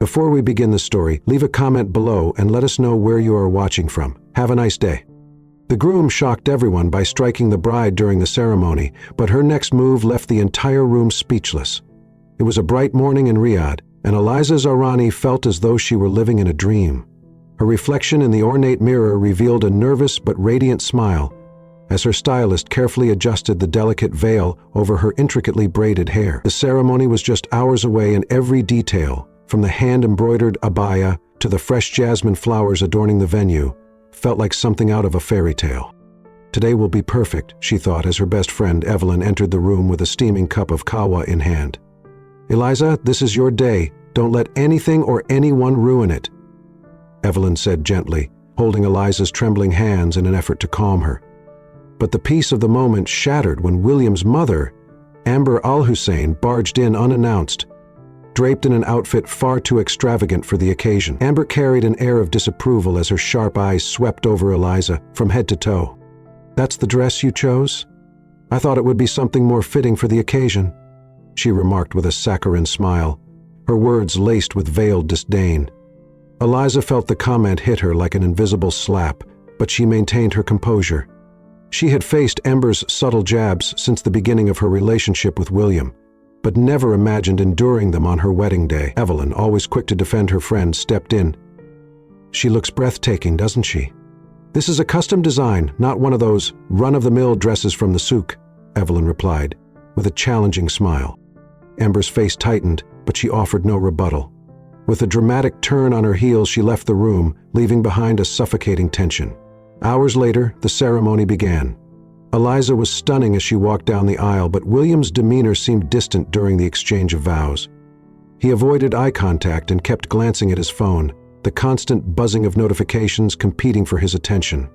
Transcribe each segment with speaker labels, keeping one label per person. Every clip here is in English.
Speaker 1: Before we begin the story, leave a comment below and let us know where you are watching from. Have a nice day. The groom shocked everyone by striking the bride during the ceremony, but her next move left the entire room speechless. It was a bright morning in Riyadh, and Eliza Zahrani felt as though she were living in a dream. Her reflection in the ornate mirror revealed a nervous but radiant smile as her stylist carefully adjusted the delicate veil over her intricately braided hair. The ceremony was just hours away, and every detail, from the hand-embroidered abaya to the fresh jasmine flowers adorning the venue, felt like something out of a fairy tale. Today will be perfect, she thought as her best friend Evelyn entered the room with a steaming cup of kahwa in hand. Eliza, this is your day. Don't let anything or anyone ruin it, Evelyn said gently, holding Eliza's trembling hands in an effort to calm her. But the peace of the moment shattered when William's mother, Amber Al-Hussein, barged in unannounced, draped in an outfit far too extravagant for the occasion. Amber carried an air of disapproval as her sharp eyes swept over Eliza from head to toe. "That's the dress you chose? I thought it would be something more fitting for the occasion," she remarked with a saccharine smile, her words laced with veiled disdain. Eliza felt the comment hit her like an invisible slap, but she maintained her composure. She had faced Amber's subtle jabs since the beginning of her relationship with William, but never imagined enduring them on her wedding day. Evelyn, always quick to defend her friend, stepped in. "She looks breathtaking, doesn't she? This is a custom design, not one of those run-of-the-mill dresses from the souk," Evelyn replied, with a challenging smile. Amber's face tightened, but she offered no rebuttal. With a dramatic turn on her heels, she left the room, leaving behind a suffocating tension. Hours later, the ceremony began. Eliza was stunning as she walked down the aisle, but William's demeanor seemed distant during the exchange of vows. He avoided eye contact and kept glancing at his phone, the constant buzzing of notifications competing for his attention.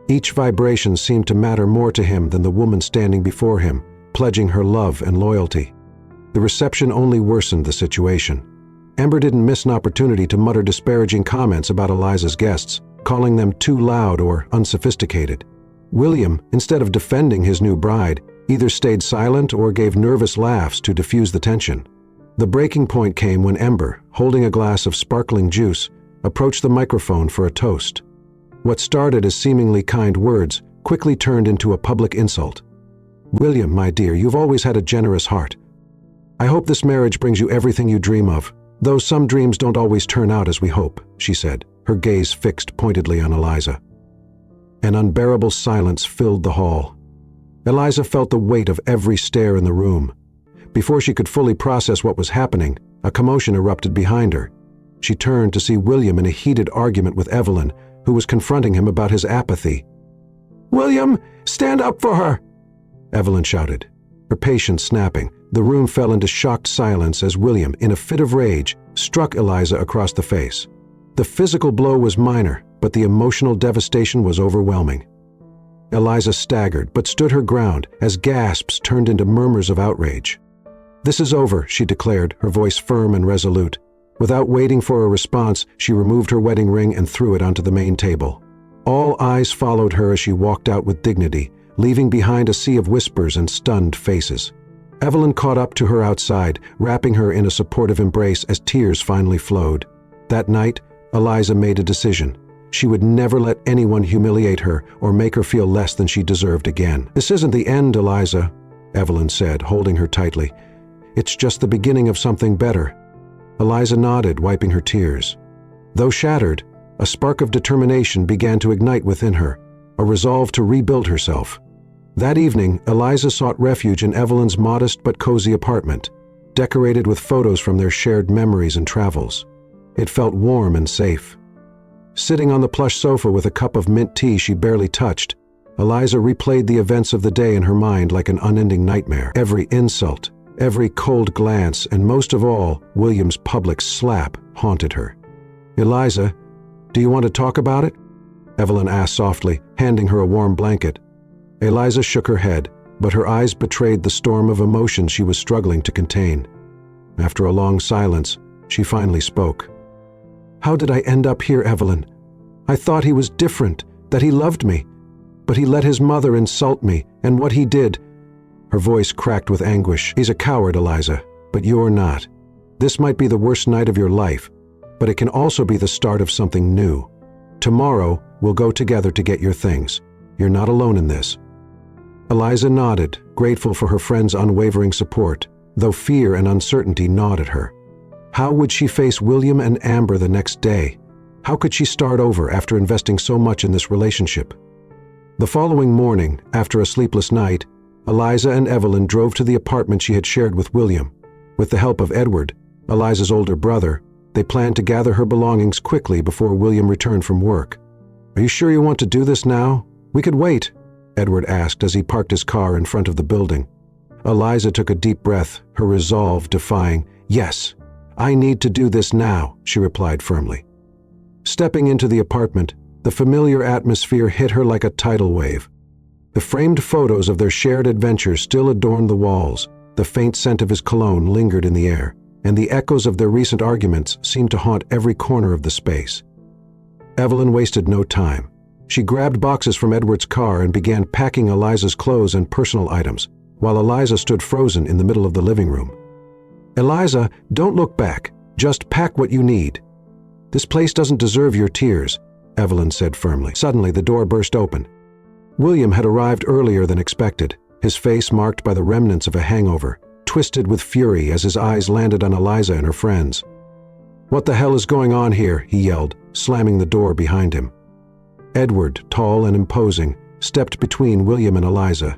Speaker 1: Each vibration seemed to matter more to him than the woman standing before him, pledging her love and loyalty. The reception only worsened the situation. Amber didn't miss an opportunity to mutter disparaging comments about Eliza's guests, calling them too loud or unsophisticated. William, instead of defending his new bride, either stayed silent or gave nervous laughs to diffuse the tension. The breaking point came when Amber, holding a glass of sparkling juice, approached the microphone for a toast. What started as seemingly kind words quickly turned into a public insult. "William, my dear, you've always had a generous heart. I hope this marriage brings you everything you dream of, though some dreams don't always turn out as we hope," she said, her gaze fixed pointedly on Eliza. An unbearable silence filled the hall. Eliza felt the weight of every stare in the room. Before she could fully process what was happening, a commotion erupted behind her. She turned to see William in a heated argument with Evelyn, who was confronting him about his apathy. "William, stand up for her!" Evelyn shouted, her patience snapping. The room fell into shocked silence as William, in a fit of rage, struck Eliza across the face. The physical blow was minor, but the emotional devastation was overwhelming. Eliza staggered but stood her ground as gasps turned into murmurs of outrage. "This is over," she declared, her voice firm and resolute. Without waiting for a response, she removed her wedding ring and threw it onto the main table. All eyes followed her as she walked out with dignity, leaving behind a sea of whispers and stunned faces. Evelyn caught up to her outside, wrapping her in a supportive embrace as tears finally flowed. That night, Eliza made a decision. She would never let anyone humiliate her or make her feel less than she deserved again. "This isn't the end, Eliza," Evelyn said, holding her tightly. "It's just the beginning of something better." Eliza nodded, wiping her tears. Though shattered, a spark of determination began to ignite within her, a resolve to rebuild herself. That evening, Eliza sought refuge in Evelyn's modest but cozy apartment, decorated with photos from their shared memories and travels. It felt warm and safe. Sitting on the plush sofa with a cup of mint tea she barely touched, Eliza replayed the events of the day in her mind like an unending nightmare. Every insult, every cold glance, and most of all, William's public slap haunted her. "Eliza, do you want to talk about it?" Evelyn asked softly, handing her a warm blanket. Eliza shook her head, but her eyes betrayed the storm of emotion she was struggling to contain. After a long silence, she finally spoke. "How did I end up here, Evelyn? I thought he was different, that he loved me. But he let his mother insult me, and what he did—" Her voice cracked with anguish. "He's a coward, Eliza, but you're not. This might be the worst night of your life, but it can also be the start of something new. Tomorrow, we'll go together to get your things. You're not alone in this." Eliza nodded, grateful for her friend's unwavering support, though fear and uncertainty gnawed at her. How would she face William and Amber the next day? How could she start over after investing so much in this relationship? The following morning, after a sleepless night, Eliza and Evelyn drove to the apartment she had shared with William. With the help of Edward, Eliza's older brother, they planned to gather her belongings quickly before William returned from work. "Are you sure you want to do this now? We could wait," Edward asked as he parked his car in front of the building. Eliza took a deep breath, her resolve defying. "Yes, I need to do this now," she replied firmly. Stepping into the apartment, the familiar atmosphere hit her like a tidal wave. The framed photos of their shared adventures still adorned the walls, the faint scent of his cologne lingered in the air, and the echoes of their recent arguments seemed to haunt every corner of the space. Evelyn wasted no time. She grabbed boxes from Edward's car and began packing Eliza's clothes and personal items, while Eliza stood frozen in the middle of the living room. "Eliza, don't look back. Just pack what you need. This place doesn't deserve your tears," Evelyn said firmly. Suddenly, the door burst open. William had arrived earlier than expected, his face marked by the remnants of a hangover, twisted with fury as his eyes landed on Eliza and her friends. "What the hell is going on here?" he yelled, slamming the door behind him. Edward, tall and imposing, stepped between William and Eliza.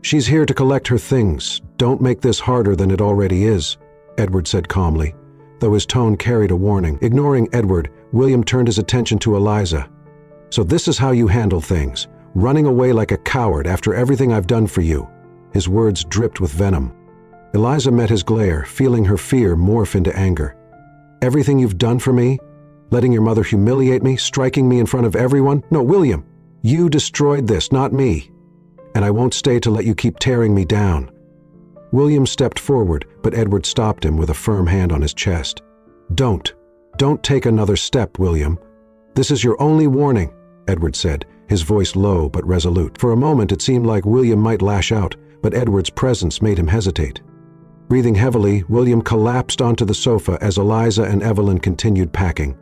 Speaker 1: "She's here to collect her things. Don't make this harder than it already is," Edward said calmly, though his tone carried a warning. Ignoring Edward, William turned his attention to Eliza. "So this is how you handle things, running away like a coward after everything I've done for you." His words dripped with venom. Eliza met his glare, feeling her fear morph into anger. "Everything you've done for me? Letting your mother humiliate me, striking me in front of everyone? No, William, you destroyed this, not me. And I won't stay to let you keep tearing me down." William stepped forward, but Edward stopped him with a firm hand on his chest. Don't take another step, William. This is your only warning," Edward said, his voice low but resolute. For a moment it seemed like William might lash out, but Edward's presence made him hesitate. Breathing heavily, William collapsed onto the sofa as Eliza and Evelyn continued packing.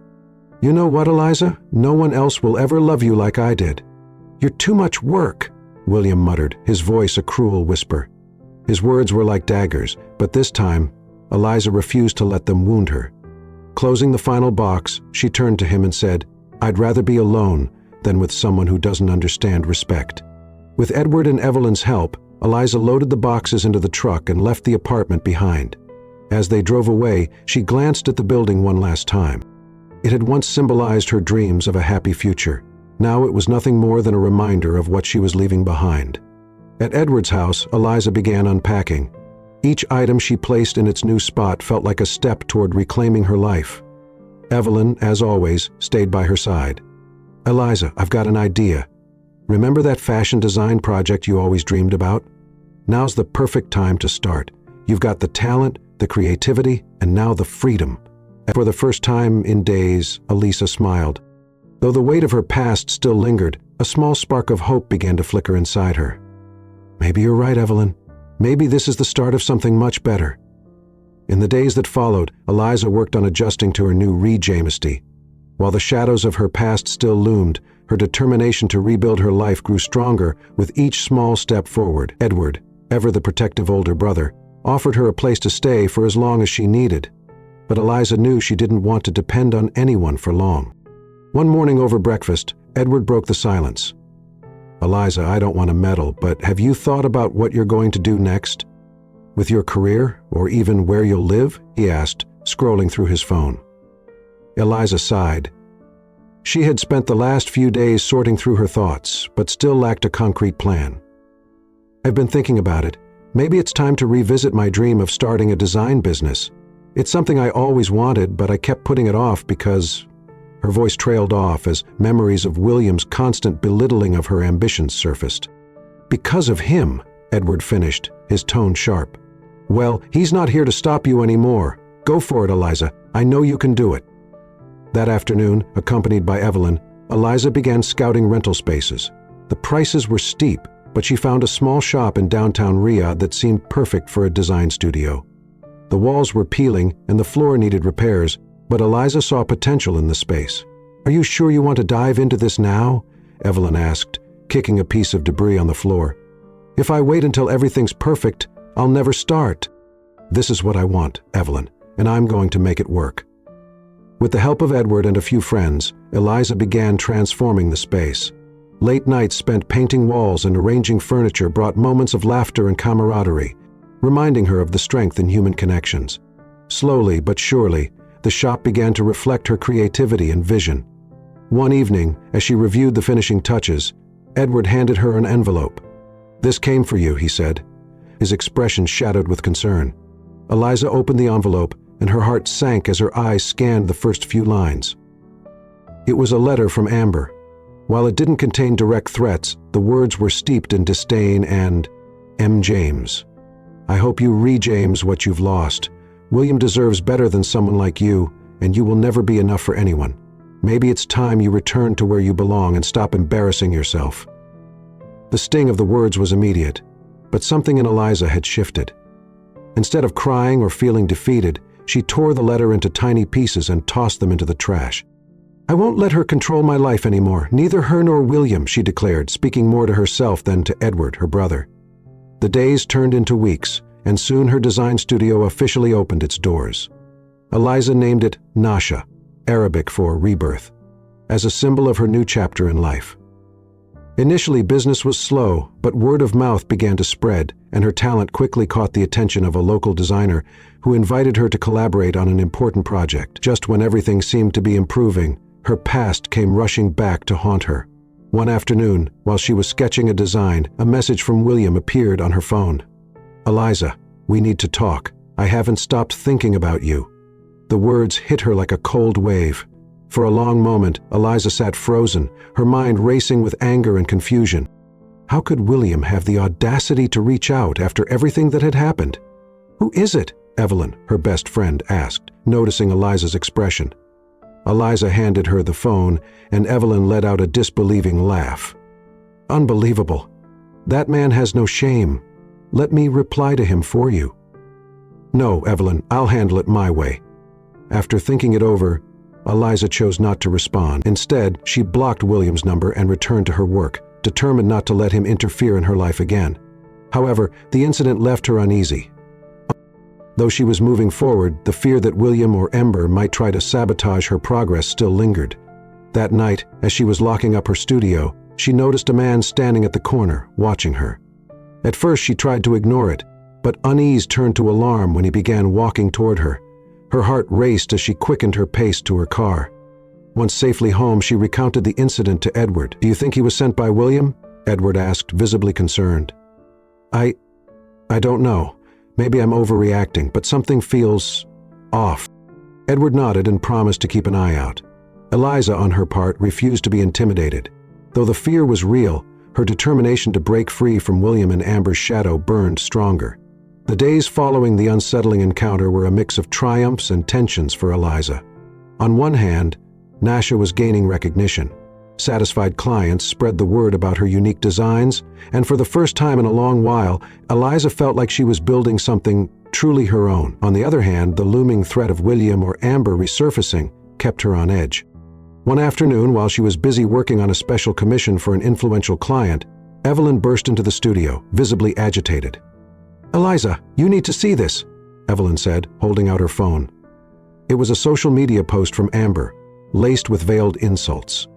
Speaker 1: "You know what, Eliza? No one else will ever love you like I did." "You're too much work," William muttered, his voice a cruel whisper. His words were like daggers, but this time, Eliza refused to let them wound her. Closing the final box, she turned to him and said, "I'd rather be alone than with someone who doesn't understand respect." With Edward and Evelyn's help, Eliza loaded the boxes into the truck and left the apartment behind. As they drove away, she glanced at the building one last time. It had once symbolized her dreams of a happy future. Now it was nothing more than a reminder of what she was leaving behind. At Edward's house, Eliza began unpacking. Each item she placed in its new spot felt like a step toward reclaiming her life. Evelyn, as always, stayed by her side. "Eliza, I've got an idea. Remember that fashion design project you always dreamed about? Now's the perfect time to start. You've got the talent, the creativity, and now the freedom." For the first time in days, Elisa smiled. Though the weight of her past still lingered, a small spark of hope began to flicker inside her. "Maybe you're right, Evelyn. Maybe this is the start of something much better." In the days that followed, Eliza worked on adjusting to her new regency. While the shadows of her past still loomed, her determination to rebuild her life grew stronger with each small step forward. Edward, ever the protective older brother, offered her a place to stay for as long as she needed. But Eliza knew she didn't want to depend on anyone for long. One morning over breakfast, Edward broke the silence. "Eliza, I don't want to meddle, but have you thought about what you're going to do next? With your career, or even where you'll live?" he asked, scrolling through his phone. Eliza sighed. She had spent the last few days sorting through her thoughts, but still lacked a concrete plan. "I've been thinking about it. Maybe it's time to revisit my dream of starting a design business. It's something I always wanted, but I kept putting it off because..." Her voice trailed off as memories of William's constant belittling of her ambitions surfaced. "Because of him," Edward finished, his tone sharp. "Well, he's not here to stop you anymore. Go for it, Eliza. I know you can do it." That afternoon, accompanied by Evelyn, Eliza began scouting rental spaces. The prices were steep, but she found a small shop in downtown Riyadh that seemed perfect for a design studio. The walls were peeling and the floor needed repairs, but Eliza saw potential in the space. "Are you sure you want to dive into this now?" Evelyn asked, kicking a piece of debris on the floor. "If I wait until everything's perfect, I'll never start." "This is what I want, Evelyn, and I'm going to make it work." With the help of Edward and a few friends, Eliza began transforming the space. Late nights spent painting walls and arranging furniture brought moments of laughter and camaraderie, reminding her of the strength in human connections. Slowly but surely, the shop began to reflect her creativity and vision. One evening, as she reviewed the finishing touches, Edward handed her an envelope. "This came for you," he said, his expression shadowed with concern. Eliza opened the envelope, and her heart sank as her eyes scanned the first few lines. It was a letter from Amber. While it didn't contain direct threats, the words were steeped in disdain and, "M. James. I hope you re-James what you've lost. William deserves better than someone like you, and you will never be enough for anyone. Maybe it's time you return to where you belong and stop embarrassing yourself." The sting of the words was immediate, but something in Eliza had shifted. Instead of crying or feeling defeated, she tore the letter into tiny pieces and tossed them into the trash. "I won't let her control my life anymore, neither her nor William," she declared, speaking more to herself than to Edward, her brother. The days turned into weeks, and soon her design studio officially opened its doors. Eliza named it Nasha, Arabic for rebirth, as a symbol of her new chapter in life. Initially, business was slow, but word of mouth began to spread, and her talent quickly caught the attention of a local designer who invited her to collaborate on an important project. Just when everything seemed to be improving, her past came rushing back to haunt her. One afternoon, while she was sketching a design, a message from William appeared on her phone. "Eliza, we need to talk. I haven't stopped thinking about you." The words hit her like a cold wave. For a long moment, Eliza sat frozen, her mind racing with anger and confusion. How could William have the audacity to reach out after everything that had happened? "Who is it?" Evelyn, her best friend, asked, noticing Eliza's expression. Eliza handed her the phone, and Evelyn let out a disbelieving laugh. "Unbelievable. That man has no shame. Let me reply to him for you." "No, Evelyn, I'll handle it my way." After thinking it over, Eliza chose not to respond. Instead, she blocked William's number and returned to her work, determined not to let him interfere in her life again. However, the incident left her uneasy. Though she was moving forward, the fear that William or Amber might try to sabotage her progress still lingered. That night, as she was locking up her studio, she noticed a man standing at the corner, watching her. At first, she tried to ignore it, but unease turned to alarm when he began walking toward her. Her heart raced as she quickened her pace to her car. Once safely home, she recounted the incident to Edward. "Do you think he was sent by William?" Edward asked, visibly concerned. I don't know. Maybe I'm overreacting, but something feels off." Edward nodded and promised to keep an eye out. Eliza, on her part, refused to be intimidated. Though the fear was real, her determination to break free from William and Amber's shadow burned stronger. The days following the unsettling encounter were a mix of triumphs and tensions for Eliza. On one hand, Nasha was gaining recognition. Satisfied clients spread the word about her unique designs, and for the first time in a long while, Eliza felt like she was building something truly her own. On the other hand, the looming threat of William or Amber resurfacing kept her on edge. One afternoon, while she was busy working on a special commission for an influential client, Evelyn burst into the studio, visibly agitated. "Eliza, you need to see this," Evelyn said, holding out her phone. It was a social media post from Amber, laced with veiled insults.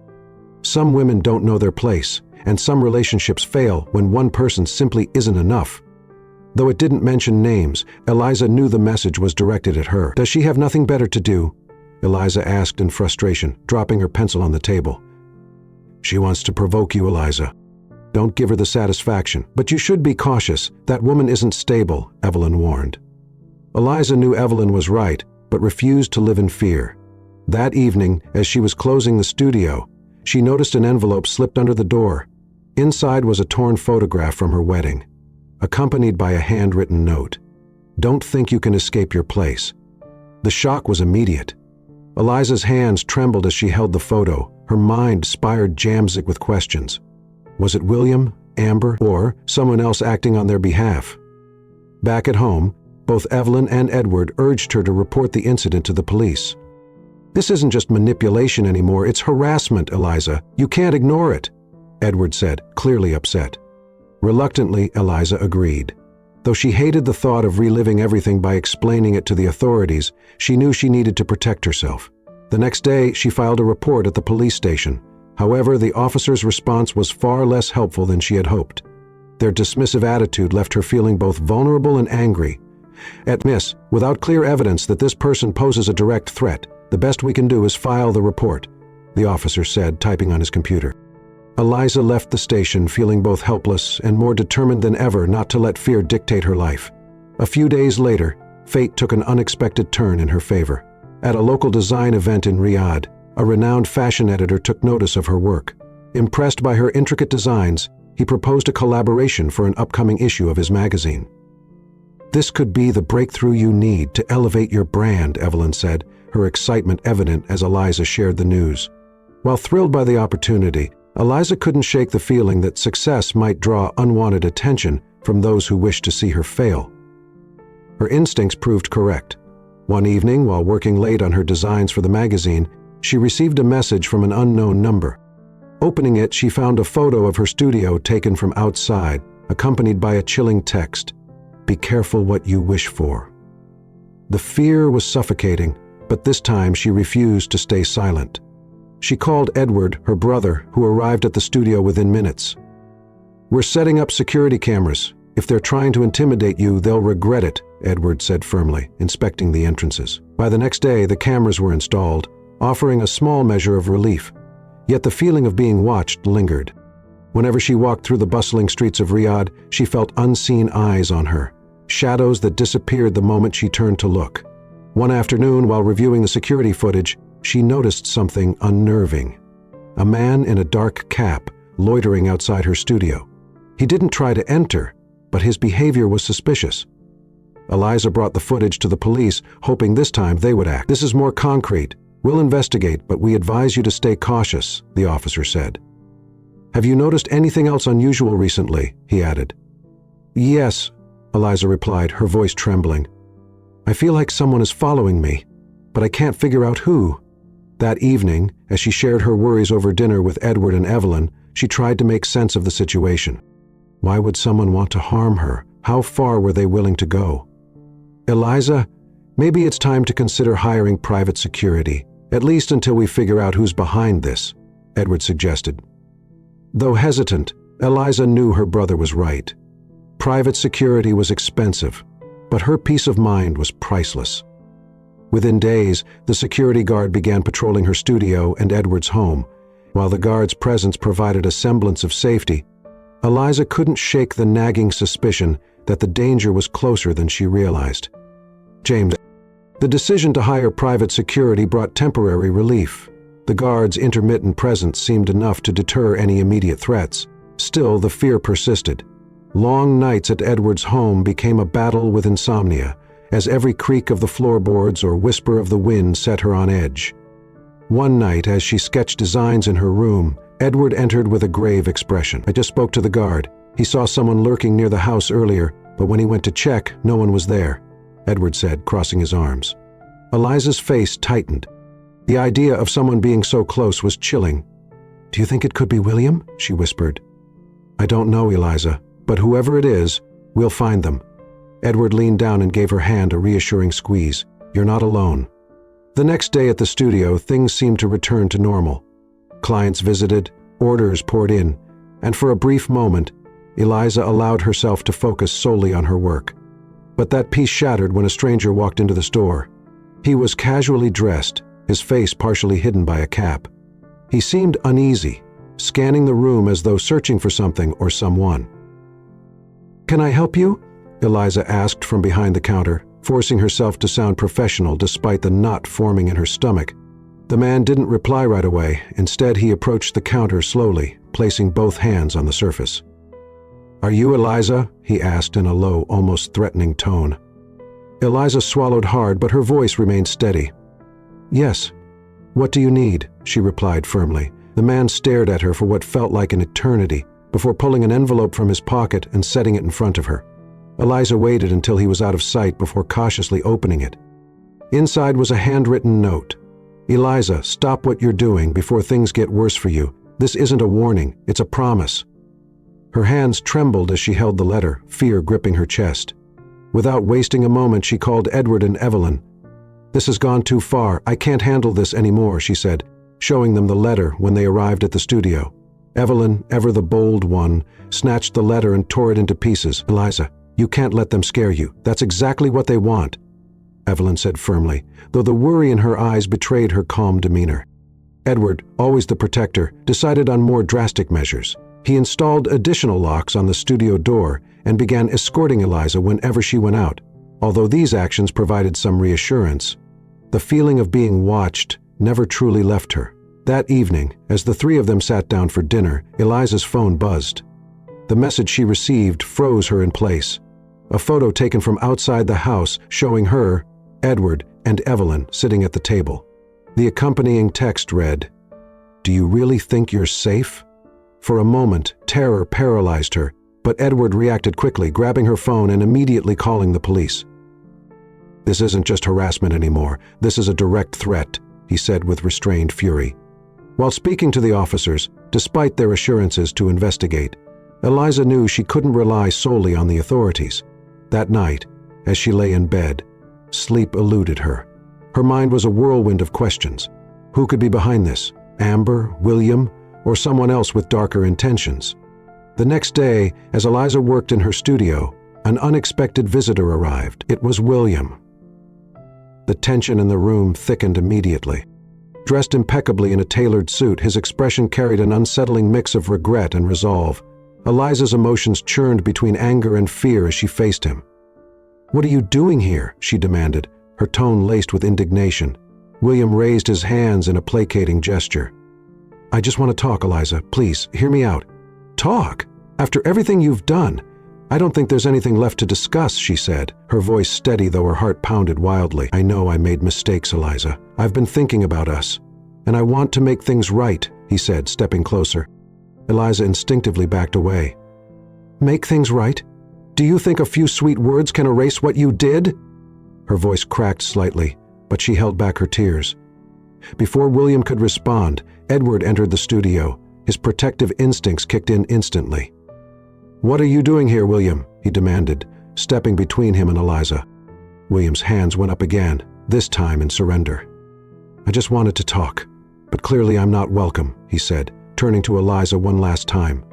Speaker 1: Some women don't know their place, and some relationships fail when one person simply isn't enough. Though it didn't mention names, Eliza knew the message was directed at her. "Does she have nothing better to do?" Eliza asked in frustration, dropping her pencil on the table. "She wants to provoke you, Eliza. Don't give her the satisfaction. But you should be cautious. That woman isn't stable," Evelyn warned. Eliza knew Evelyn was right, but refused to live in fear. That evening, as she was closing the studio, she noticed an envelope slipped under the door. Inside was a torn photograph from her wedding, accompanied by a handwritten note. "Don't think you can escape your place." The shock was immediate. Eliza's hands trembled as she held the photo, her mind spired jamsick with questions. Was it William, Amber, or someone else acting on their behalf? Back at home, Both Evelyn and Edward urged her to report the incident to the police. "This isn't just manipulation anymore, it's harassment, Eliza. You can't ignore it," Edward said, clearly upset. Reluctantly, Eliza agreed. Though she hated the thought of reliving everything by explaining it to the authorities, she knew she needed to protect herself. The next day, she filed a report at the police station. However, the officer's response was far less helpful than she had hoped. Their dismissive attitude left her feeling both vulnerable and angry. "Miss, without clear evidence that this person poses a direct threat, the best we can do is file the report," the officer said, typing on his computer. Eliza left the station feeling both helpless and more determined than ever not to let fear dictate her life. A few days later, fate took an unexpected turn in her favor. At a local design event in Riyadh, a renowned fashion editor took notice of her work. Impressed by her intricate designs, he proposed a collaboration for an upcoming issue of his magazine. "This could be the breakthrough you need to elevate your brand," Evelyn said, her excitement evident as Eliza shared the news. While thrilled by the opportunity, Eliza couldn't shake the feeling that success might draw unwanted attention from those who wished to see her fail. Her instincts proved correct. One evening, while working late on her designs for the magazine, she received a message from an unknown number. Opening it, she found a photo of her studio taken from outside, accompanied by a chilling text: "Be careful what you wish for." The fear was suffocating, but this time she refused to stay silent. She called Edward, her brother, who arrived at the studio within minutes. "We're setting up security cameras. If they're trying to intimidate you, they'll regret it," Edward said firmly, inspecting the entrances. By the next day, the cameras were installed, offering a small measure of relief. Yet the feeling of being watched lingered. Whenever she walked through the bustling streets of Riyadh, she felt unseen eyes on her, shadows that disappeared the moment she turned to look. One afternoon, while reviewing the security footage, she noticed something unnerving. A man in a dark cap loitering outside her studio. He didn't try to enter, but his behavior was suspicious. Eliza brought the footage to the police, hoping this time they would act. "This is more concrete. We'll investigate, but we advise you to stay cautious," the officer said. "Have you noticed anything else unusual recently?" he added. "Yes," Eliza replied, her voice trembling. "I feel like someone is following me, but I can't figure out who." That evening, as she shared her worries over dinner with Edward and Evelyn, she tried to make sense of the situation. Why would someone want to harm her? How far were they willing to go? "Eliza, maybe it's time to consider hiring private security, at least until we figure out who's behind this," Edward suggested. Though hesitant, Eliza knew her brother was right. Private security was expensive, but her peace of mind was priceless. Within days, the security guard began patrolling her studio and Edward's home. While the guard's presence provided a semblance of safety, Eliza couldn't shake the nagging suspicion that the danger was closer than she realized. James. The decision to hire private security brought temporary relief. The guard's intermittent presence seemed enough to deter any immediate threats. Still, the fear persisted. Long nights at Edward's home became a battle with insomnia, as every creak of the floorboards or whisper of the wind set her on edge. One night, as she sketched designs in her room, Edward entered with a grave expression. "I just spoke to the guard. He saw someone lurking near the house earlier, but when he went to check, no one was there," Edward said, crossing his arms. Eliza's face tightened. The idea of someone being so close was chilling. "Do you think it could be William?" she whispered. "I don't know, Eliza, but whoever it is, we'll find them." Edward leaned down and gave her hand a reassuring squeeze. "You're not alone." The next day at the studio, things seemed to return to normal. Clients visited, orders poured in, and for a brief moment, Eliza allowed herself to focus solely on her work. But that peace shattered when a stranger walked into the store. He was casually dressed, his face partially hidden by a cap. He seemed uneasy, scanning the room as though searching for something or someone. "Can I help you?" Eliza asked from behind the counter, forcing herself to sound professional despite the knot forming in her stomach. The man didn't reply right away. Instead, he approached the counter slowly, placing both hands on the surface. "Are you Eliza?" he asked in a low, almost threatening tone. Eliza swallowed hard, but her voice remained steady. "Yes. What do you need?" she replied firmly. The man stared at her for what felt like an eternity, before pulling an envelope from his pocket and setting it in front of her. Eliza waited until he was out of sight before cautiously opening it. Inside was a handwritten note. "Eliza, stop what you're doing before things get worse for you. This isn't a warning, it's a promise." Her hands trembled as she held the letter, fear gripping her chest. Without wasting a moment, she called Edward and Evelyn. "This has gone too far. I can't handle this anymore," she said, showing them the letter when they arrived at the studio. Evelyn, ever the bold one, snatched the letter and tore it into pieces. "Eliza, you can't let them scare you. That's exactly what they want," Evelyn said firmly, though the worry in her eyes betrayed her calm demeanor. Edward, always the protector, decided on more drastic measures. He installed additional locks on the studio door and began escorting Eliza whenever she went out. Although these actions provided some reassurance, the feeling of being watched never truly left her. That evening, as the three of them sat down for dinner, Eliza's phone buzzed. The message she received froze her in place. A photo taken from outside the house showing her, Edward, and Evelyn sitting at the table. The accompanying text read, "Do you really think you're safe?" For a moment, terror paralyzed her, but Edward reacted quickly, grabbing her phone and immediately calling the police. "This isn't just harassment anymore. This is a direct threat," he said with restrained fury. While speaking to the officers, despite their assurances to investigate, Eliza knew she couldn't rely solely on the authorities. That night, as she lay in bed, sleep eluded her. Her mind was a whirlwind of questions. Who could be behind this? Amber, William, or someone else with darker intentions? The next day, as Eliza worked in her studio, an unexpected visitor arrived. It was William. The tension in the room thickened immediately. Dressed impeccably in a tailored suit, his expression carried an unsettling mix of regret and resolve. Eliza's emotions churned between anger and fear as she faced him. "What are you doing here?" she demanded, her tone laced with indignation. William raised his hands in a placating gesture. "I just want to talk, Eliza. Please, hear me out." "Talk? After everything you've done? I don't think there's anything left to discuss," she said, her voice steady though her heart pounded wildly. "I know I made mistakes, Eliza. I've been thinking about us, and I want to make things right," he said, stepping closer. Eliza instinctively backed away. "Make things right? Do you think a few sweet words can erase what you did?" Her voice cracked slightly, but she held back her tears. Before William could respond, Edward entered the studio. His protective instincts kicked in instantly. "What are you doing here, William?" he demanded, stepping between him and Eliza. William's hands went up again, this time in surrender. "I just wanted to talk, but clearly I'm not welcome," he said, turning to Eliza one last time.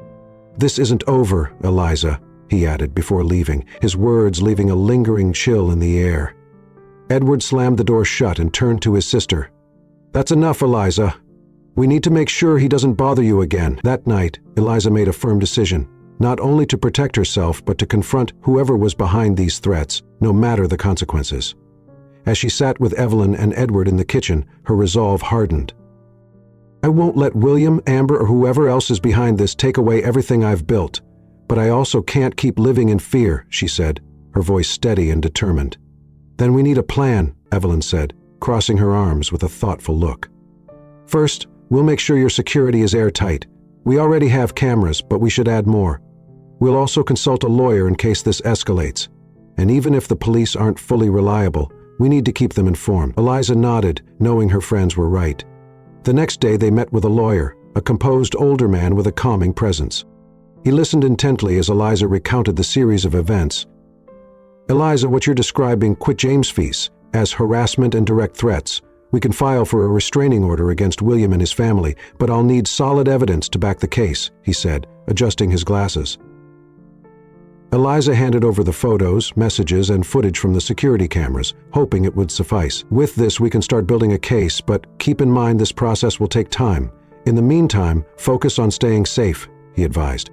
Speaker 1: "This isn't over, Eliza," he added before leaving, his words leaving a lingering chill in the air. Edward slammed the door shut and turned to his sister. "That's enough, Eliza. We need to make sure he doesn't bother you again." That night, Eliza made a firm decision, not only to protect herself but to confront whoever was behind these threats, no matter the consequences. As she sat with Evelyn and Edward in the kitchen, her resolve hardened. "I won't let William, Amber, or whoever else is behind this take away everything I've built. But I also can't keep living in fear," she said, her voice steady and determined. "Then we need a plan," Evelyn said, crossing her arms with a thoughtful look. "First, we'll make sure your security is airtight. We already have cameras, but we should add more. We'll also consult a lawyer in case this escalates. And even if the police aren't fully reliable, we need to keep them informed." Eliza nodded, knowing her friends were right. The next day they met with a lawyer, a composed older man with a calming presence. He listened intently as Eliza recounted the series of events. "Eliza, what you're describing quit James fees as harassment and direct threats. We can file for a restraining order against William and his family, but I'll need solid evidence to back the case," he said, adjusting his glasses. Eliza handed over the photos, messages, and footage from the security cameras, hoping it would suffice. "With this, we can start building a case, but keep in mind this process will take time. In the meantime, focus on staying safe," he advised.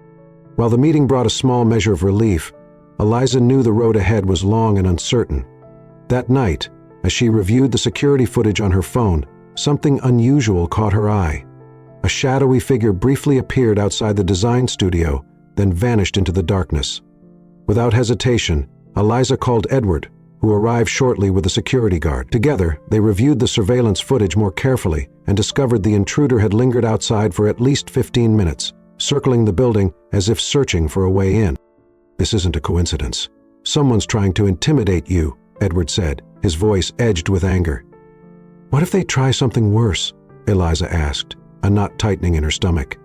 Speaker 1: While the meeting brought a small measure of relief, Eliza knew the road ahead was long and uncertain. That night, as she reviewed the security footage on her phone, something unusual caught her eye. A shadowy figure briefly appeared outside the design studio, then vanished into the darkness. Without hesitation, Eliza called Edward, who arrived shortly with a security guard. Together, they reviewed the surveillance footage more carefully and discovered the intruder had lingered outside for at least 15 minutes, circling the building as if searching for a way in. "This isn't a coincidence," Someone's trying to intimidate you, Edward said, his voice edged with anger. What if they try something worse? Eliza asked, a knot tightening in her stomach.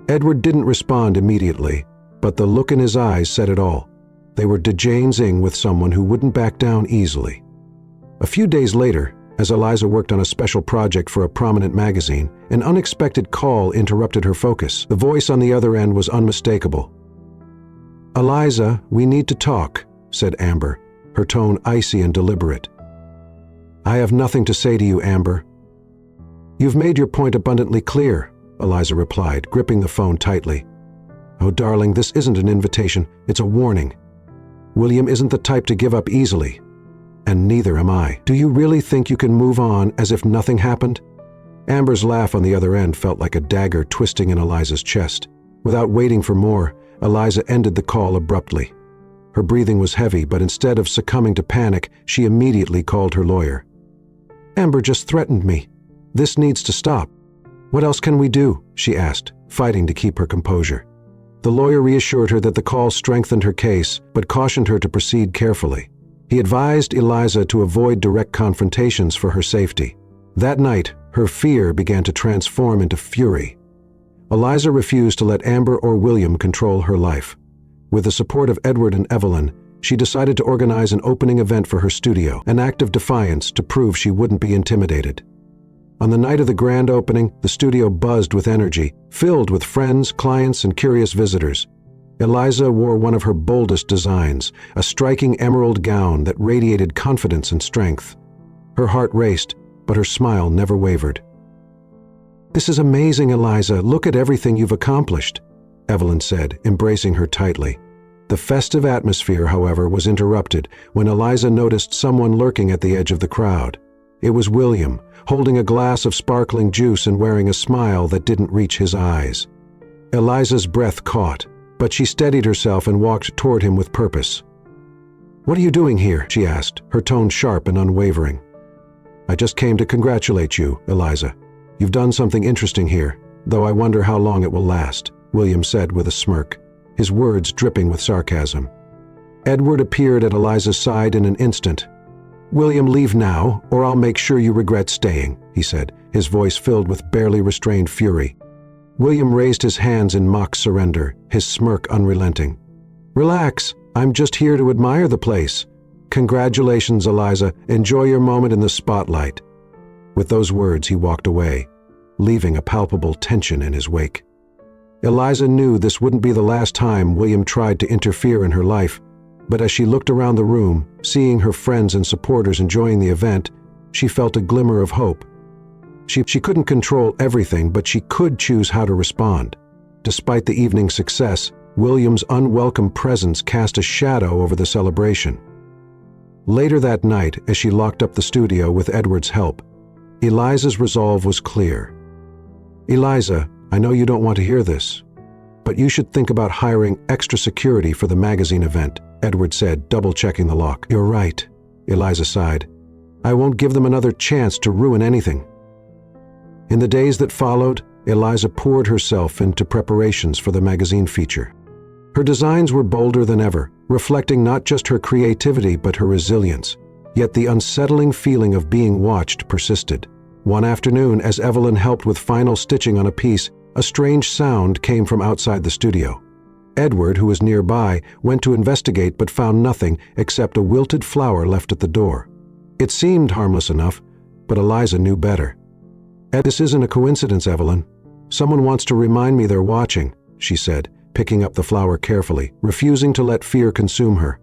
Speaker 1: Edward didn't respond immediately, but the look in his eyes said it all. They were dejaneing with someone who wouldn't back down easily. A few days later, as Eliza worked on a special project for a prominent magazine, an unexpected call interrupted her focus. The voice on the other end was unmistakable. Eliza, we need to talk, said Amber, her tone icy and deliberate. I have nothing to say to you, Amber. You've made your point abundantly clear, Eliza replied, gripping the phone tightly. Oh, darling, this isn't an invitation, it's a warning. William isn't the type to give up easily. And neither am I. Do you really think you can move on as if nothing happened? Amber's laugh on the other end felt like a dagger twisting in Eliza's chest. Without waiting for more, Eliza ended the call abruptly. Her breathing was heavy, but instead of succumbing to panic, she immediately called her lawyer. Amber just threatened me. This needs to stop. What else can we do? She asked, fighting to keep her composure. The lawyer reassured her that the call strengthened her case, but cautioned her to proceed carefully. He advised Eliza to avoid direct confrontations for her safety. That night, her fear began to transform into fury. Eliza refused to let Amber or William control her life. With the support of Edward and Evelyn, she decided to organize an opening event for her studio, an act of defiance to prove she wouldn't be intimidated. On the night of the grand opening, the studio buzzed with energy, filled with friends, clients, and curious visitors. Eliza wore one of her boldest designs, a striking emerald gown that radiated confidence and strength. Her heart raced, but her smile never wavered. This is amazing, Eliza. Look at everything you've accomplished, Evelyn said, embracing her tightly. The festive atmosphere, however, was interrupted when Eliza noticed someone lurking at the edge of the crowd. It was William, holding a glass of sparkling juice and wearing a smile that didn't reach his eyes. Eliza's breath caught, but she steadied herself and walked toward him with purpose. What are you doing here? She asked, her tone sharp and unwavering. I just came to congratulate you, Eliza. You've done something interesting here, though I wonder how long it will last, William said with a smirk, his words dripping with sarcasm. Edward appeared at Eliza's side in an instant. William, leave now, or I'll make sure you regret staying, he said, his voice filled with barely restrained fury. William raised his hands in mock surrender, his smirk unrelenting. Relax, I'm just here to admire the place. Congratulations, Eliza. Enjoy your moment in the spotlight. With those words, he walked away, leaving a palpable tension in his wake. Eliza knew this wouldn't be the last time William tried to interfere in her life, but as she looked around the room, seeing her friends and supporters enjoying the event, she felt a glimmer of hope. She couldn't control everything, but she could choose how to respond. Despite the evening's success, William's unwelcome presence cast a shadow over the celebration. Later that night, as she locked up the studio with Edward's help, Eliza's resolve was clear. Eliza, I know you don't want to hear this, but you should think about hiring extra security for the magazine event, Edward said, double-checking the lock. You're right, Eliza sighed. I won't give them another chance to ruin anything. In the days that followed, Eliza poured herself into preparations for the magazine feature. Her designs were bolder than ever, reflecting not just her creativity but her resilience. Yet the unsettling feeling of being watched persisted. One afternoon, as Evelyn helped with final stitching on a piece, a strange sound came from outside the studio. Edward, who was nearby, went to investigate but found nothing except a wilted flower left at the door. It seemed harmless enough, but Eliza knew better. This isn't a coincidence, Evelyn. Someone wants to remind me they're watching, she said, picking up the flower carefully, refusing to let fear consume her.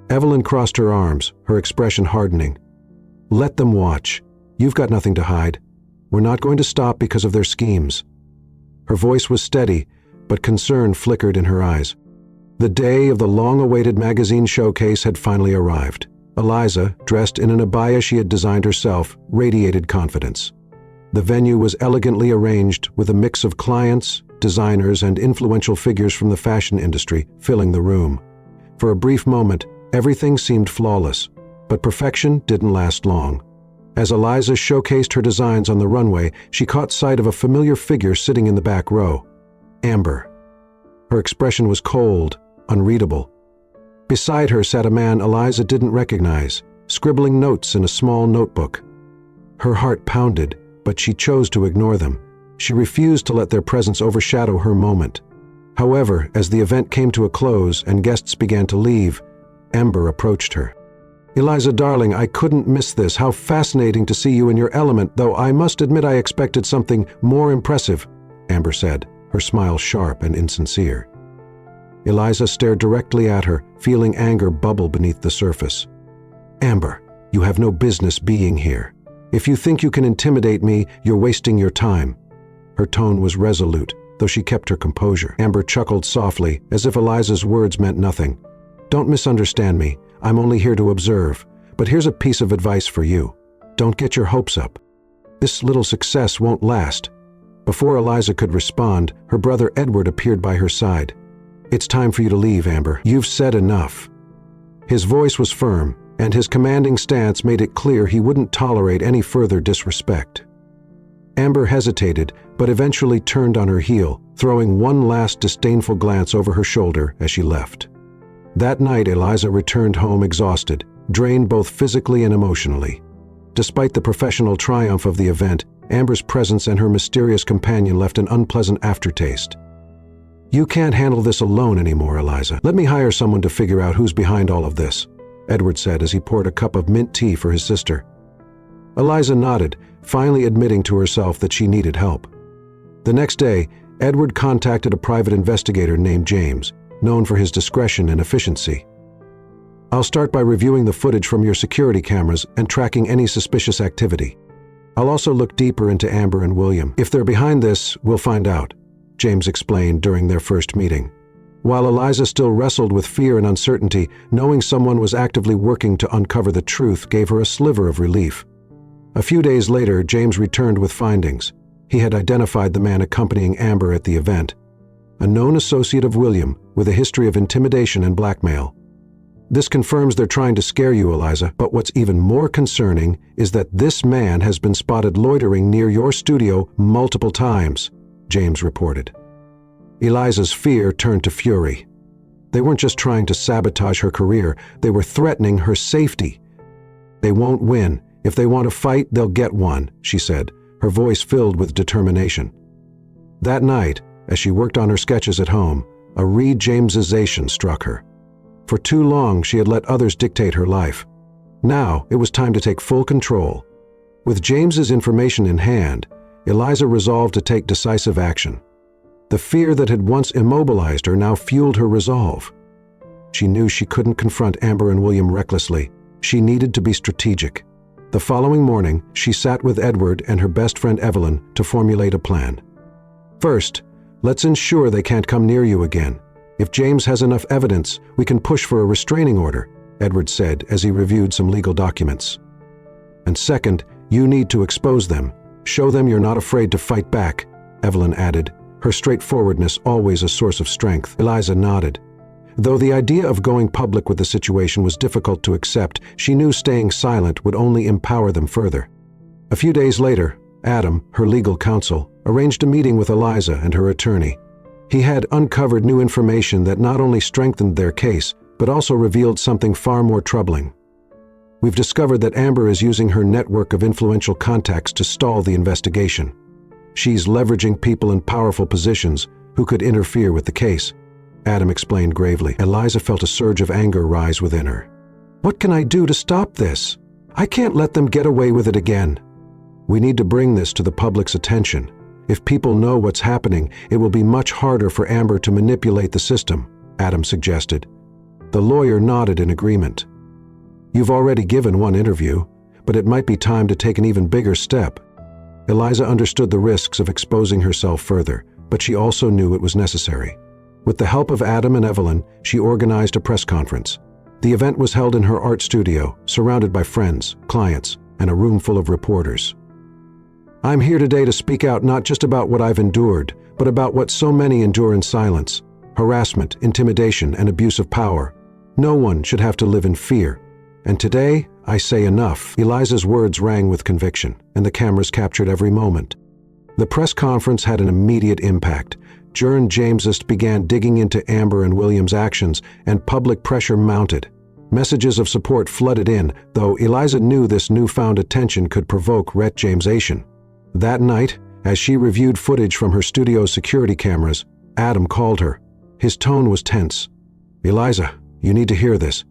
Speaker 1: Evelyn crossed her arms, her expression hardening. Let them watch. You've got nothing to hide. We're not going to stop because of their schemes. Her voice was steady, but concern flickered in her eyes. The day of the long-awaited magazine showcase had finally arrived. Eliza, dressed in an abaya she had designed herself, radiated confidence. The venue was elegantly arranged with a mix of clients, designers, and influential figures from the fashion industry filling the room. For a brief moment, everything seemed flawless, but perfection didn't last long. As Eliza showcased her designs on the runway, she caught sight of a familiar figure sitting in the back row. Amber. Her expression was cold, unreadable. Beside her sat a man Eliza didn't recognize, scribbling notes in a small notebook. Her heart pounded, but she chose to ignore them. She refused to let their presence overshadow her moment. However, as the event came to a close and guests began to leave, Amber approached her. "Eliza, darling, I couldn't miss this. How fascinating to see you in your element, though I must admit I expected something more impressive," Amber said, her smile sharp and insincere. Eliza stared directly at her, feeling anger bubble beneath the surface. "Amber, you have no business being here. If you think you can intimidate me, you're wasting your time." Her tone was resolute, though she kept her composure. Amber chuckled softly, as if Eliza's words meant nothing. "Don't misunderstand me. I'm only here to observe. But here's a piece of advice for you. Don't get your hopes up. This little success won't last." Before Eliza could respond, her brother Edward appeared by her side. "It's time for you to leave, Amber. You've said enough." His voice was firm, and his commanding stance made it clear he wouldn't tolerate any further disrespect. Amber hesitated, but eventually turned on her heel, throwing one last disdainful glance over her shoulder as she left. That night, Eliza returned home exhausted, drained both physically and emotionally. Despite the professional triumph of the event, Amber's presence and her mysterious companion left an unpleasant aftertaste. "You can't handle this alone anymore, Eliza. Let me hire someone to figure out who's behind all of this," Edward said as he poured a cup of mint tea for his sister. Eliza nodded, finally admitting to herself that she needed help. The next day, Edward contacted a private investigator named James, known for his discretion and efficiency. "I'll start by reviewing the footage from your security cameras and tracking any suspicious activity. I'll also look deeper into Amber and William. If they're behind this, we'll find out," James explained during their first meeting. While Eliza still wrestled with fear and uncertainty, knowing someone was actively working to uncover the truth gave her a sliver of relief. A few days later, James returned with findings. He had identified the man accompanying Amber at the event, a known associate of William with a history of intimidation and blackmail. "This confirms they're trying to scare you, Eliza, but what's even more concerning is that this man has been spotted loitering near your studio multiple times," James reported. Eliza's fear turned to fury. They weren't just trying to sabotage her career, they were threatening her safety. "They won't win. If they want to fight, they'll get one," she said, her voice filled with determination. That night, as she worked on her sketches at home, a re-Jamesization struck her. For too long, she had let others dictate her life. Now, it was time to take full control. With James's information in hand, Eliza resolved to take decisive action. The fear that had once immobilized her now fueled her resolve. She knew she couldn't confront Amber and William recklessly. She needed to be strategic. The following morning, she sat with Edward and her best friend Evelyn to formulate a plan. "First, let's ensure they can't come near you again. If James has enough evidence, we can push for a restraining order," Edward said as he reviewed some legal documents. "And second, you need to expose them. Show them you're not afraid to fight back," Evelyn added, her straightforwardness always a source of strength. Eliza nodded. Though the idea of going public with the situation was difficult to accept, she knew staying silent would only empower them further. A few days later, Adam, her legal counsel, arranged a meeting with Eliza and her attorney. He had uncovered new information that not only strengthened their case, but also revealed something far more troubling. "We've discovered that Amber is using her network of influential contacts to stall the investigation. She's leveraging people in powerful positions who could interfere with the case," Adam explained gravely. Eliza felt a surge of anger rise within her. "What can I do to stop this? I can't let them get away with it again." "We need to bring this to the public's attention. If people know what's happening, it will be much harder for Amber to manipulate the system," Adam suggested. The lawyer nodded in agreement. "You've already given one interview, but it might be time to take an even bigger step." Eliza understood the risks of exposing herself further, but she also knew it was necessary. With the help of Adam and Evelyn, she organized a press conference. The event was held in her art studio, surrounded by friends, clients, and a room full of reporters. "I'm here today to speak out not just about what I've endured, but about what so many endure in silence: harassment, intimidation, and abuse of power. No one should have to live in fear. And today, I say enough." Eliza's words rang with conviction, and the cameras captured every moment. The press conference had an immediate impact. Jamesist began digging into Amber and William's actions, and public pressure mounted. Messages of support flooded in, though Eliza knew this newfound attention could provoke retjamesation. That night, as she reviewed footage from her studio's security cameras, Adam called her. His tone was tense. "Eliza, you need to hear this."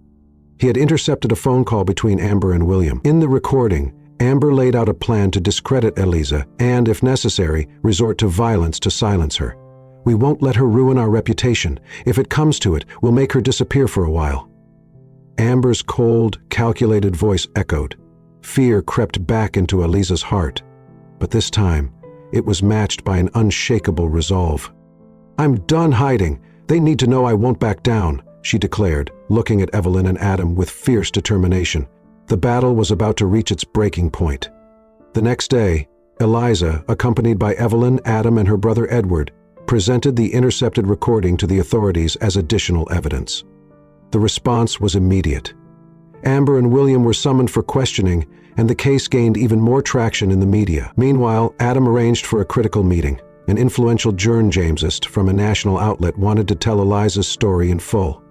Speaker 1: He had intercepted a phone call between Amber and William. In the recording, Amber laid out a plan to discredit Eliza and, if necessary, resort to violence to silence her. "We won't let her ruin our reputation. If it comes to it, we'll make her disappear for a while." Amber's cold, calculated voice echoed. Fear crept back into Eliza's heart. But this time, it was matched by an unshakable resolve. "I'm done hiding. They need to know I won't back down," she declared, looking at Evelyn and Adam with fierce determination. The battle was about to reach its breaking point. The next day, Eliza, accompanied by Evelyn, Adam, and her brother Edward, presented the intercepted recording to the authorities as additional evidence. The response was immediate. Amber and William were summoned for questioning, and the case gained even more traction in the media. Meanwhile, Adam arranged for a critical meeting. An influential Jamesist from a national outlet wanted to tell Eliza's story in full.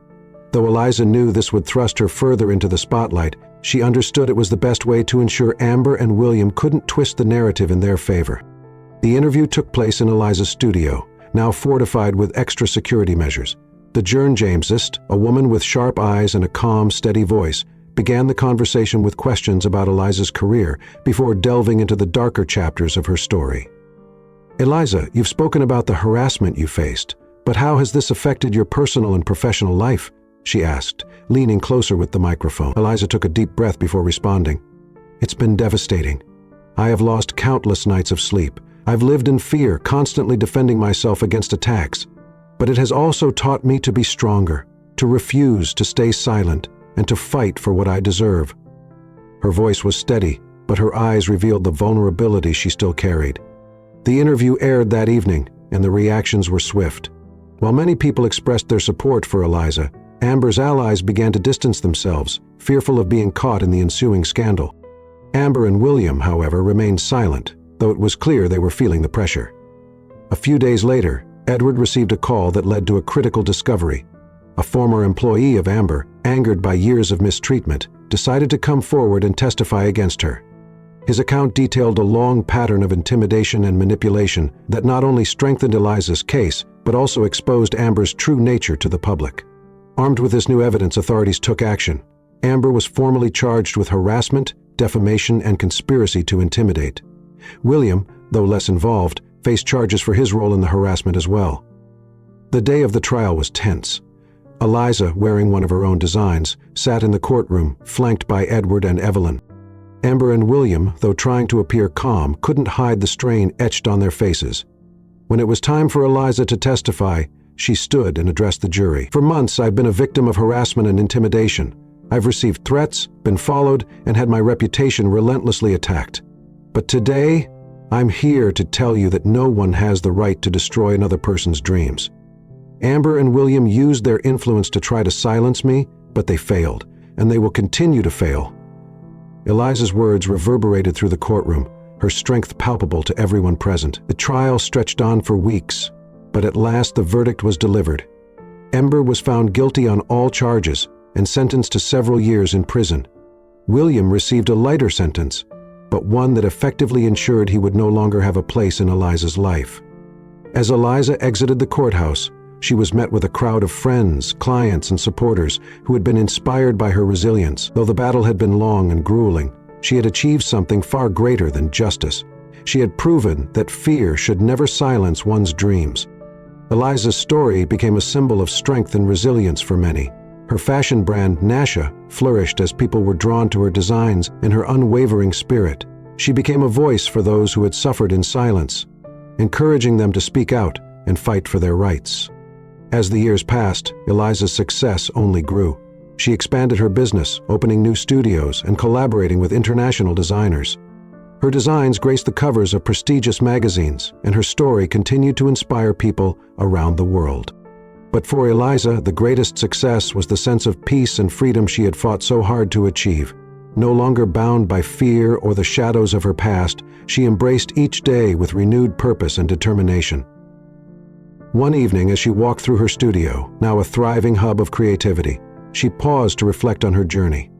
Speaker 1: Though Eliza knew this would thrust her further into the spotlight, she understood it was the best way to ensure Amber and William couldn't twist the narrative in their favor. The interview took place in Eliza's studio, now fortified with extra security measures. The Jamesist, a woman with sharp eyes and a calm, steady voice, began the conversation with questions about Eliza's career before delving into the darker chapters of her story. "Eliza, you've spoken about the harassment you faced, but how has this affected your personal and professional life?" she asked, leaning closer with the microphone. Eliza took a deep breath before responding. "It's been devastating. I have lost countless nights of sleep. I've lived in fear, constantly defending myself against attacks. But it has also taught me to be stronger, to refuse to stay silent, and to fight for what I deserve." Her voice was steady, but her eyes revealed the vulnerability she still carried. The interview aired that evening, and the reactions were swift. While many people expressed their support for Eliza, Amber's allies began to distance themselves, fearful of being caught in the ensuing scandal. Amber and William, however, remained silent, though it was clear they were feeling the pressure. A few days later, Edward received a call that led to a critical discovery. A former employee of Amber, angered by years of mistreatment, decided to come forward and testify against her. His account detailed a long pattern of intimidation and manipulation that not only strengthened Eliza's case, but also exposed Amber's true nature to the public. Armed with this new evidence, authorities took action. Amber was formally charged with harassment, defamation, and conspiracy to intimidate. William, though less involved, faced charges for his role in the harassment as well. The day of the trial was tense. Eliza, wearing one of her own designs, sat in the courtroom, flanked by Edward and Evelyn. Amber and William, though trying to appear calm, couldn't hide the strain etched on their faces. When it was time for Eliza to testify, she stood and addressed the jury. "For months, I've been a victim of harassment and intimidation. I've received threats, been followed, and had my reputation relentlessly attacked. But today, I'm here to tell you that no one has the right to destroy another person's dreams. Amber and William used their influence to try to silence me, but they failed, and they will continue to fail." Eliza's words reverberated through the courtroom, her strength palpable to everyone present. The trial stretched on for weeks, but at last the verdict was delivered. Amber was found guilty on all charges and sentenced to several years in prison. William received a lighter sentence, but one that effectively ensured he would no longer have a place in Eliza's life. As Eliza exited the courthouse, she was met with a crowd of friends, clients, and supporters who had been inspired by her resilience. Though the battle had been long and grueling, she had achieved something far greater than justice. She had proven that fear should never silence one's dreams. Eliza's story became a symbol of strength and resilience for many. Her fashion brand, Nasha, flourished as people were drawn to her designs and her unwavering spirit. She became a voice for those who had suffered in silence, encouraging them to speak out and fight for their rights. As the years passed, Eliza's success only grew. She expanded her business, opening new studios and collaborating with international designers. Her designs graced the covers of prestigious magazines, and her story continued to inspire people around the world. But for Eliza, the greatest success was the sense of peace and freedom she had fought so hard to achieve. No longer bound by fear or the shadows of her past, she embraced each day with renewed purpose and determination. One evening, as she walked through her studio, now a thriving hub of creativity, she paused to reflect on her journey.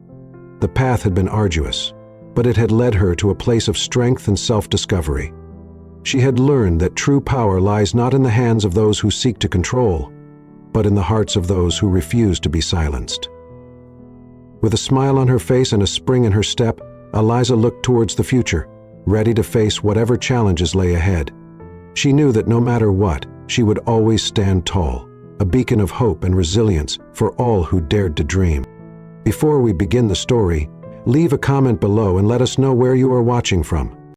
Speaker 1: The path had been arduous, but it had led her to a place of strength and self-discovery. She had learned that true power lies not in the hands of those who seek to control, but in the hearts of those who refuse to be silenced. With a smile on her face and a spring in her step, Eliza looked towards the future, ready to face whatever challenges lay ahead. She knew that no matter what, she would always stand tall, a beacon of hope and resilience for all who dared to dream. Before we begin the story, leave a comment below and let us know where you are watching from.